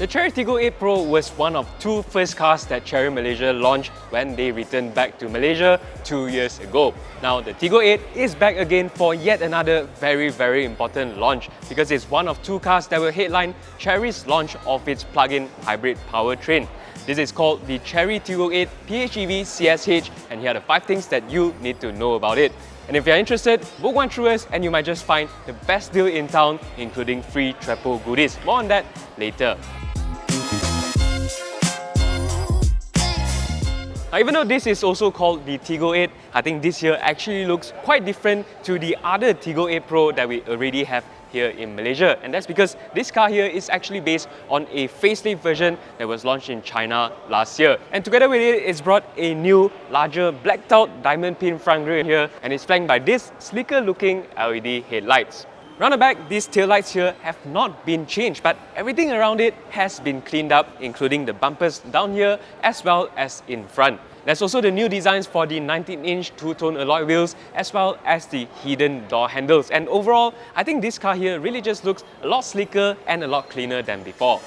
The Chery Tiggo 8 Pro was one of two first cars that Chery Malaysia launched when they returned back to Malaysia 2 years ago. Now the Tiggo 8 is back again for yet another very important launch because it's one of two cars that will headline Chery's launch of its plug-in hybrid powertrain. This is called the Chery Tiggo 8 PHEV CSH, and here are the 5 things that you need to know about it. And if you're interested, book one through us and you might just find the best deal in town, including free Trepo goodies. More on that later. Now, even though this is also called the Tiggo 8, I think this here actually looks quite different to the other Tiggo 8 Pro that we already have here in Malaysia, and that's because this car here is actually based on a facelift version that was launched in China last year. And together with it, it's brought a new, larger, blacked out diamond pin front grille here, and it's flanked by this sleeker looking LED headlights. Round the back, these taillights here have not been changed, but everything around it has been cleaned up, including the bumpers down here as well as in front. There's also the new designs for the 19-inch two-tone alloy wheels as well as the hidden door handles. And overall, I think this car here really just looks a lot sleeker and a lot cleaner than before.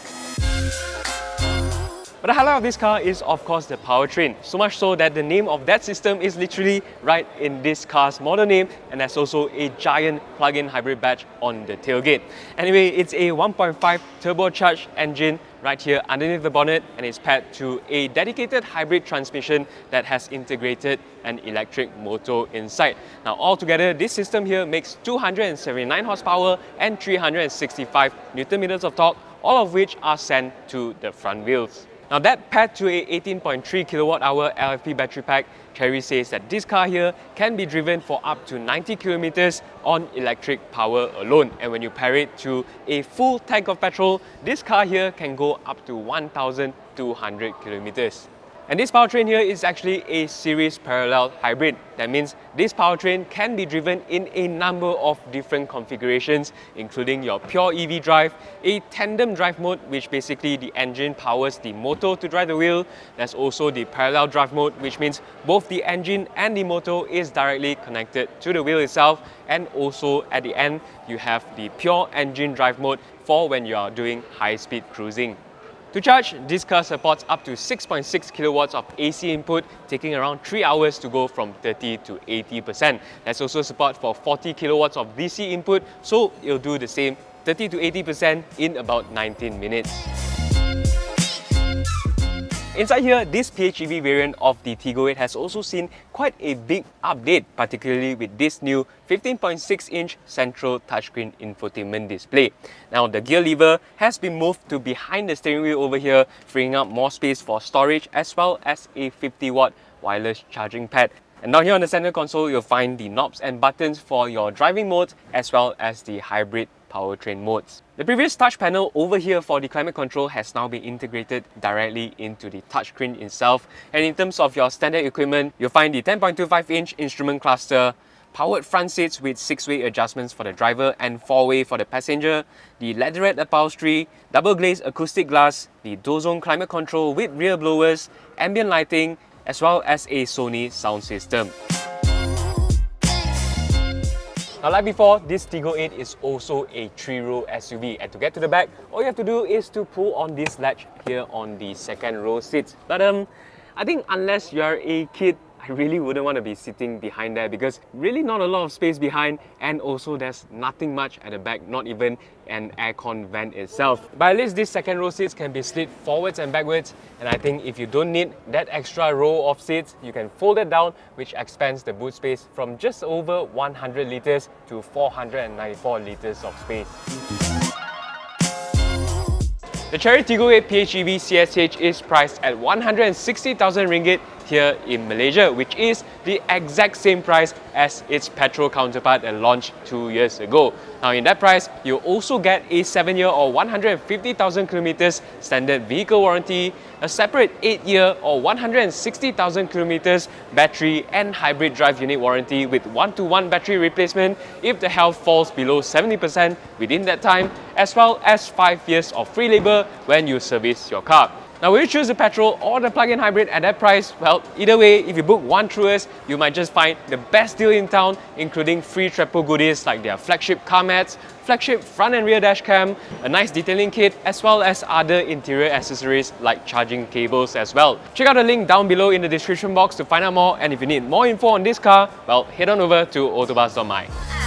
But the highlight of this car is of course the powertrain, so much so that the name of that system is literally right in this car's model name, and there's also a giant plug-in hybrid badge on the tailgate. Anyway, it's a 1.5 turbocharged engine right here underneath the bonnet, and it's paired to a dedicated hybrid transmission that has integrated an electric motor inside. Now altogether, this system here makes 279 horsepower and 365 Nm of torque, all of which are sent to the front wheels. Now that paired to a 18.3 kWh LFP battery pack, Chery says that this car here can be driven for up to 90 km on electric power alone. And when you pair it to a full tank of petrol, this car here can go up to 1,200 km. And this powertrain here is actually a series parallel hybrid. That means this powertrain can be driven in a number of different configurations, including your pure EV drive, a tandem drive mode, which basically the engine powers the motor to drive the wheel. There's also the parallel drive mode, which means both the engine and the motor is directly connected to the wheel itself. And also at the end, you have the pure engine drive mode for when you are doing high-speed cruising. To charge, this car supports up to 6.6 kilowatts of AC input, taking around 3 hours to go from 30 to 80%. There's also support for 40 kilowatts of DC input, so it'll do the same 30 to 80% in about 19 minutes. Inside here, this PHEV variant of the Tiggo 8 has also seen quite a big update, particularly with this new 15.6-inch central touchscreen infotainment display. Now, the gear lever has been moved to behind the steering wheel over here, freeing up more space for storage as well as a 50-watt wireless charging pad. And down here on the center console, you'll find the knobs and buttons for your driving modes as well as the hybrid powertrain modes. The previous touch panel over here for the climate control has now been integrated directly into the touchscreen itself. And in terms of your standard equipment, you'll find the 10.25-inch instrument cluster, powered front seats with 6-way adjustments for the driver and 4-way for the passenger, the leatherette upholstery, double glazed acoustic glass, the dual zone climate control with rear blowers, ambient lighting, as well as a Sony sound system. Now, like before, this Tiggo 8 is also a 3-row SUV, and to get to the back, all you have to do is to pull on this latch here on the second row seats. But I think unless you're a kid, I really wouldn't want to be sitting behind there because really not a lot of space behind, and also there's nothing much at the back, not even an aircon vent itself. But at least these second row seats can be slid forwards and backwards, and I think if you don't need that extra row of seats, you can fold it down, which expands the boot space from just over 100 litres to 494 litres of space. The Chery Tiggo 8 PHEV CSH is priced at 160,000 ringgit here in Malaysia, which is the exact same price as its petrol counterpart that launched 2 years ago. Now in that price, you also get a 7-year or 150,000 kilometers standard vehicle warranty, a separate 8-year or 160,000 kilometers battery and hybrid drive unit warranty with 1-to-1 battery replacement if the health falls below 70% within that time, as well as 5 years of free labour when you service your car. Now, will you choose the petrol or the plug-in hybrid at that price? Well, either way, if you book one through us, you might just find the best deal in town, including free triple goodies like their flagship car mats, flagship front and rear dash cam, a nice detailing kit, as well as other interior accessories like charging cables as well. Check out the link down below in the description box to find out more, and if you need more info on this car, well, head on over to AutoBuzz.my.